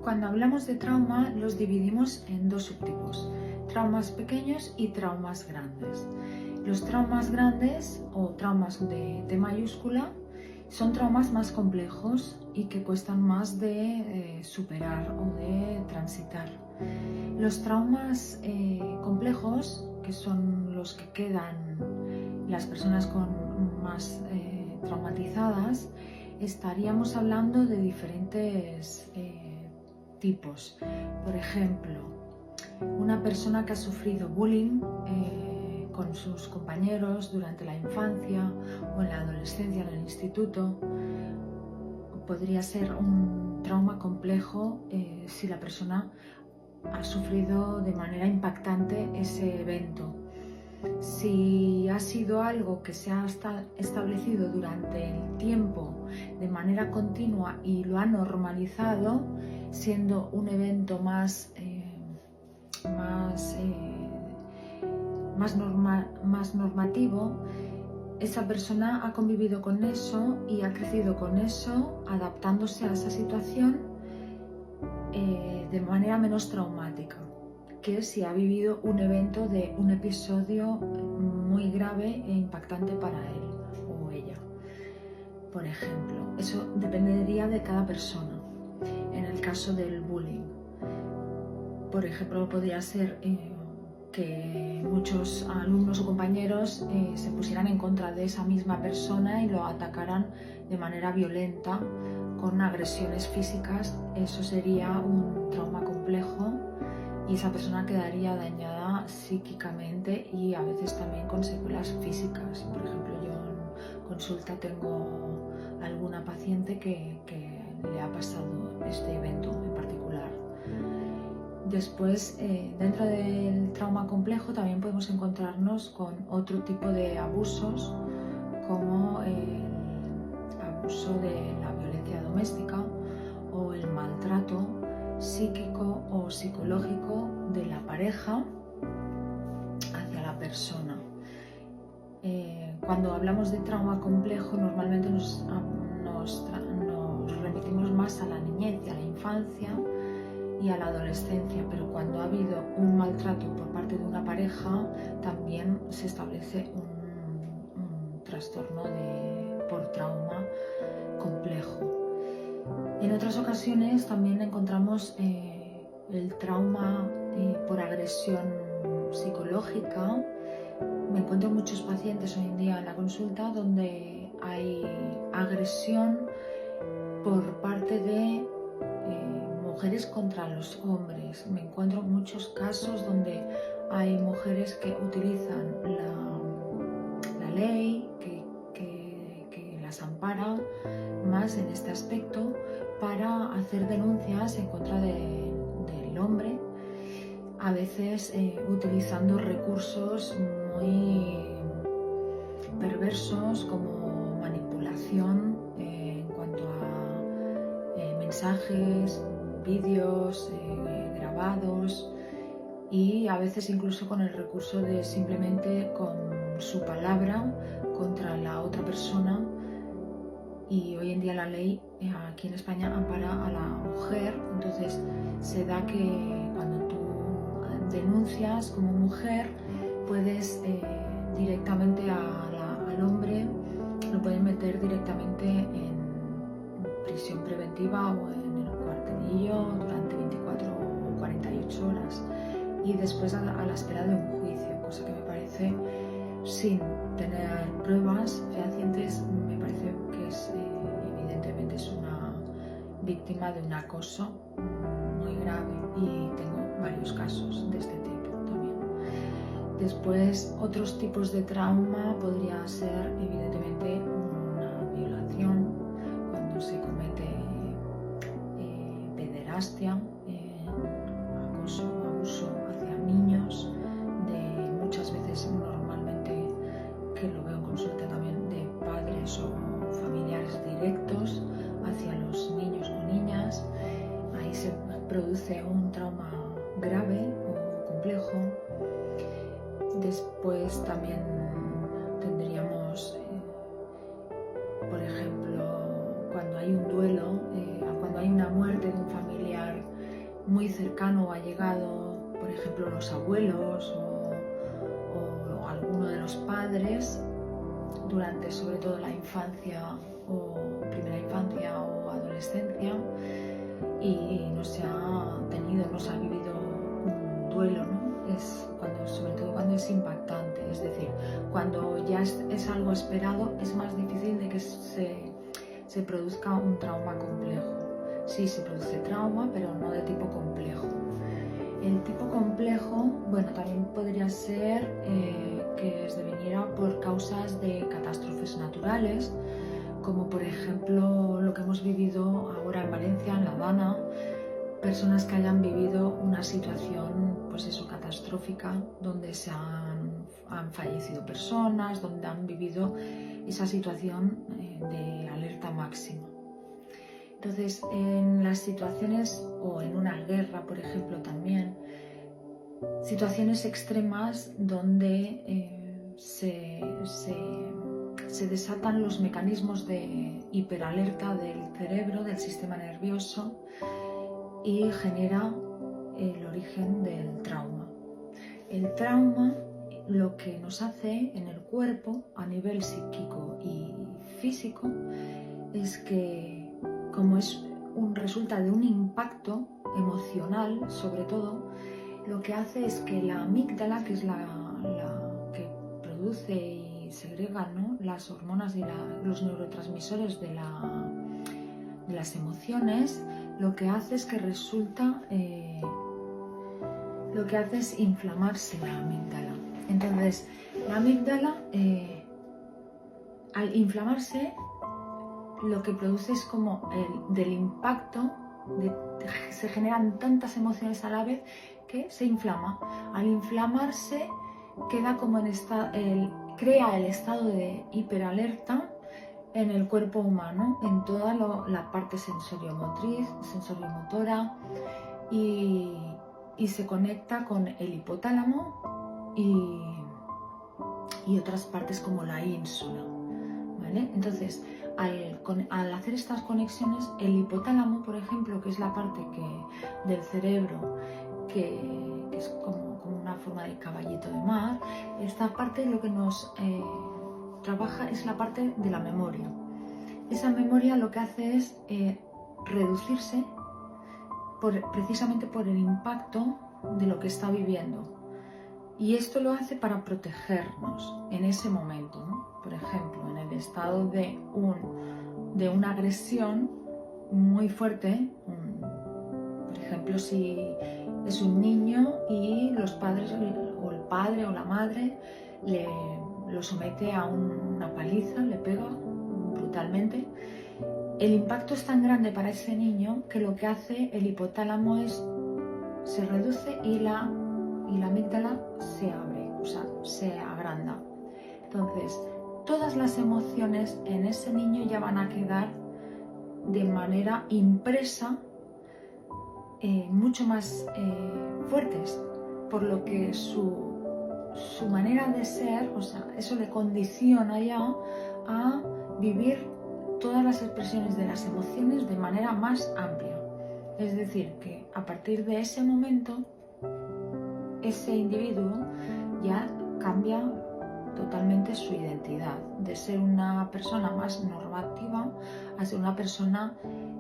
Cuando hablamos de trauma, los dividimos en dos subtipos: traumas pequeños y traumas grandes. Los traumas grandes o traumas de T mayúscula son traumas más complejos y que cuestan más de superar o de transitar. Los traumas complejos, que son los que quedan las personas más traumatizadas, estaríamos hablando de diferentes tipos. Por ejemplo, una persona que ha sufrido bullying con sus compañeros durante la infancia o en la adolescencia, en el instituto, podría ser un trauma complejo si la persona ha sufrido de manera impactante ese evento. Si ha sido algo que se ha establecido durante el tiempo de manera continua y lo ha normalizado, siendo un evento más normativo, esa persona ha convivido con eso y ha crecido con eso, adaptándose a esa situación de manera menos traumática que si ha vivido un evento de un episodio muy grave e impactante para él o ella. Por ejemplo, eso dependería de cada persona. En el caso del bullying, por ejemplo, podría ser que muchos alumnos o compañeros se pusieran en contra de esa misma persona y lo atacaran de manera violenta con agresiones físicas. Eso sería un trauma complejo y esa persona quedaría dañada psíquicamente y a veces también con secuelas físicas. Por ejemplo, yo en consulta tengo alguna paciente que le ha pasado este evento en particular. Después, dentro del trauma complejo también podemos encontrarnos con otro tipo de abusos, como el abuso de la violencia doméstica o el maltrato psíquico o psicológico de la pareja hacia la persona. Cuando hablamos de trauma complejo, normalmente nos remitimos más a la niñez y a la infancia y a la adolescencia, pero cuando ha habido un maltrato por parte de una pareja, también se establece un trastorno por trauma complejo. En otras ocasiones también encontramos el trauma por agresión psicológica. Me encuentro muchos pacientes hoy en día en la consulta donde hay agresión por parte de mujeres contra los hombres. Me encuentro muchos casos donde hay mujeres que utilizan la ley que las ampara más en este aspecto para hacer denuncias en contra del hombre, a veces utilizando recursos muy perversos como manipulación en cuanto a mensajes, vídeos grabados, y a veces incluso con el recurso de simplemente con su palabra contra la otra persona. Y hoy en día la ley aquí en España ampara a la mujer, entonces se da que cuando tú denuncias como mujer puedes directamente al hombre, lo pueden meter directamente en prisión preventiva o en el cuartelillo durante 24 o 48 horas y después a la espera de un juicio, cosa que me parece, sin tener pruebas fehacientes, me parece que es evidentemente es una víctima de un acoso muy grave, y tengo varios casos de este tipo también. Después, otros tipos de trauma podría ser evidentemente una violación, cuando se comete pederastia, acoso o abuso hacia niños, de muchas veces normalmente, que lo veo en consulta también, de padres o familiares directos hacia los niños o niñas. Ahí se produce un trauma grave o complejo. Después también tendríamos, por ejemplo, cuando hay un duelo, cuando hay una muerte de un familiar muy cercano o allegado, por ejemplo los abuelos o alguno de los padres, durante sobre todo la infancia o primera infancia o adolescencia, y no se ha vivido un duelo, ¿no? Es cuando, sobre todo cuando es impactante, es decir, cuando ya es algo esperado, es más difícil de que se produzca un trauma complejo. Sí, se produce trauma, pero no de tipo complejo. El tipo complejo, bueno, también podría ser que se deviniera por causas de catástrofes naturales, como por ejemplo lo que hemos vivido ahora en Valencia, en La Habana, personas que hayan vivido una situación, pues eso, catastrófica, donde han fallecido personas, donde han vivido esa situación de alerta máxima. Entonces, en las situaciones, o en una guerra, por ejemplo, también, situaciones extremas donde se desatan los mecanismos de hiperalerta del cerebro, del sistema nervioso, y genera el origen del trauma. El trauma lo que nos hace en el cuerpo, a nivel psíquico y físico, es que, como resulta de un impacto emocional, sobre todo, lo que hace es que la amígdala, que es la que produce y segrega, ¿no?, las hormonas y los neurotransmisores de las emociones, lo que hace es que lo que hace es inflamarse la amígdala. Entonces, la amígdala, al inflamarse, lo que produce es como del impacto, se generan tantas emociones a la vez que se inflama. Al inflamarse, queda como crea el estado de hiperalerta en el cuerpo humano, en toda la parte sensoriomotriz, sensoriomotora, y se conecta con el hipotálamo y otras partes como la ínsula, ¿vale? Entonces, al hacer estas conexiones, el hipotálamo, por ejemplo, que es la parte del cerebro que es como una forma de caballito de mar, esta parte lo que nos trabaja es la parte de la memoria. Esa memoria lo que hace es reducirse precisamente por el impacto de lo que está viviendo. Y esto lo hace para protegernos en ese momento, ¿no? Por ejemplo, en el estado de una agresión muy fuerte, por ejemplo, si es un niño y los padres, o el padre o la madre, lo somete a una paliza, le pega brutalmente, el impacto es tan grande para ese niño que lo que hace el hipotálamo se reduce y la amígdala se abre, o sea, se agranda. Entonces, todas las emociones en ese niño ya van a quedar de manera impresa, mucho más fuertes, por lo que su manera de ser, o sea, eso le condiciona ya a vivir todas las expresiones de las emociones de manera más amplia. Es decir, que a partir de ese momento, ese individuo ya cambia totalmente su identidad, de ser una persona más normativa a ser una persona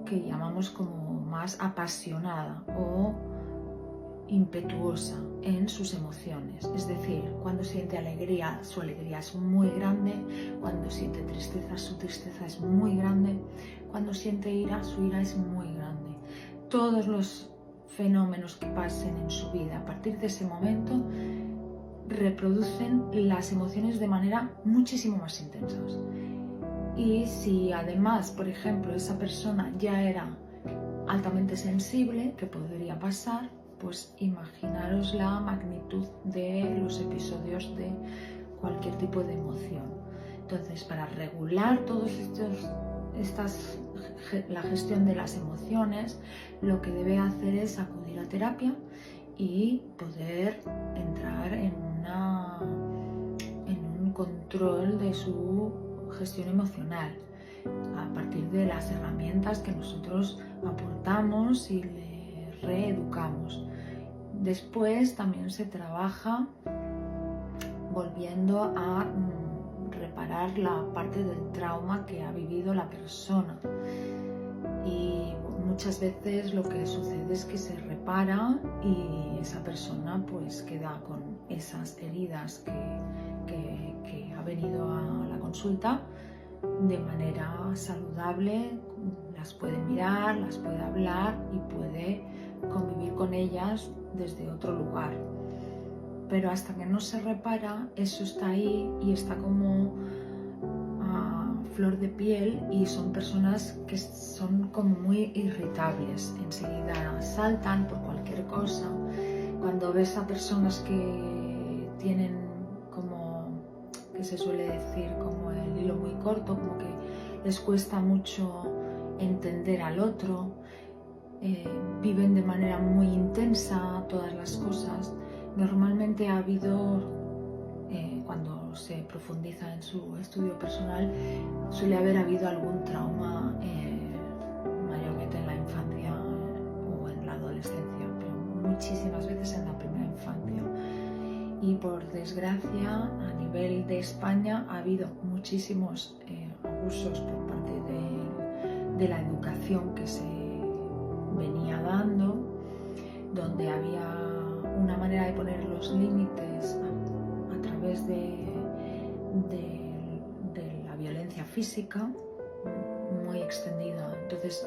que llamamos como más apasionada o impetuosa en sus emociones. Es decir, cuando siente alegría, su alegría es muy grande; cuando siente tristeza, su tristeza es muy grande; cuando siente ira, su ira es muy grande. Todos los fenómenos que pasen en su vida a partir de ese momento reproducen las emociones de manera muchísimo más intensas. Y si además, por ejemplo, esa persona ya era altamente sensible, que podría pasar, pues imaginaros la magnitud de los episodios de cualquier tipo de emoción. Entonces, para regular la gestión de las emociones, lo que debe hacer es acudir a terapia y poder entrar en un control de su gestión emocional a partir de las herramientas que nosotros aportamos y le reeducamos. Después también se trabaja volviendo a reparar la parte del trauma que ha vivido la persona. Y muchas veces lo que sucede es que se repara y esa persona pues queda con esas heridas que ha venido a la consulta de manera saludable, las puede mirar, las puede hablar y puede convivir con ellas desde otro lugar. Pero hasta que no se repara, eso está ahí y está como a flor de piel, y son personas que son como muy irritables, enseguida saltan por cualquier cosa. Cuando ves a personas que tienen como, que se suele decir, como el hilo muy corto, como que les cuesta mucho entender al otro, viven de manera muy intensa todas las cosas. Normalmente ha habido, cuando se profundiza en su estudio personal, suele haber habido algún trauma, mayormente en la infancia o en la adolescencia, pero muchísimas veces en la primera infancia. Y por desgracia, a nivel de España ha habido muchísimos abusos por parte de la educación que se venía dando, donde había una manera de poner los límites a través de la violencia física muy extendida. Entonces,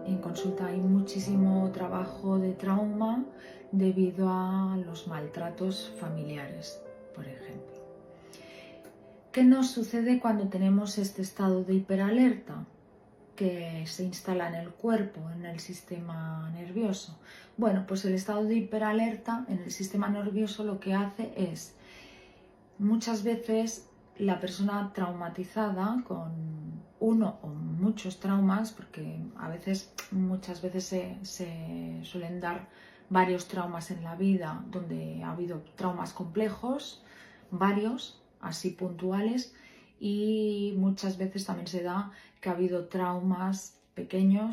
en consulta hay muchísimo trabajo de trauma debido a los maltratos familiares, por ejemplo. ¿Qué nos sucede cuando tenemos este estado de hiperalerta que se instala en el cuerpo, en el sistema nervioso? Bueno, pues el estado de hiperalerta en el sistema nervioso lo que hace es, muchas veces la persona traumatizada con uno o muchos traumas, porque muchas veces se suelen dar varios traumas en la vida, donde ha habido traumas complejos, varios, así puntuales, y muchas veces también se da que ha habido traumas pequeños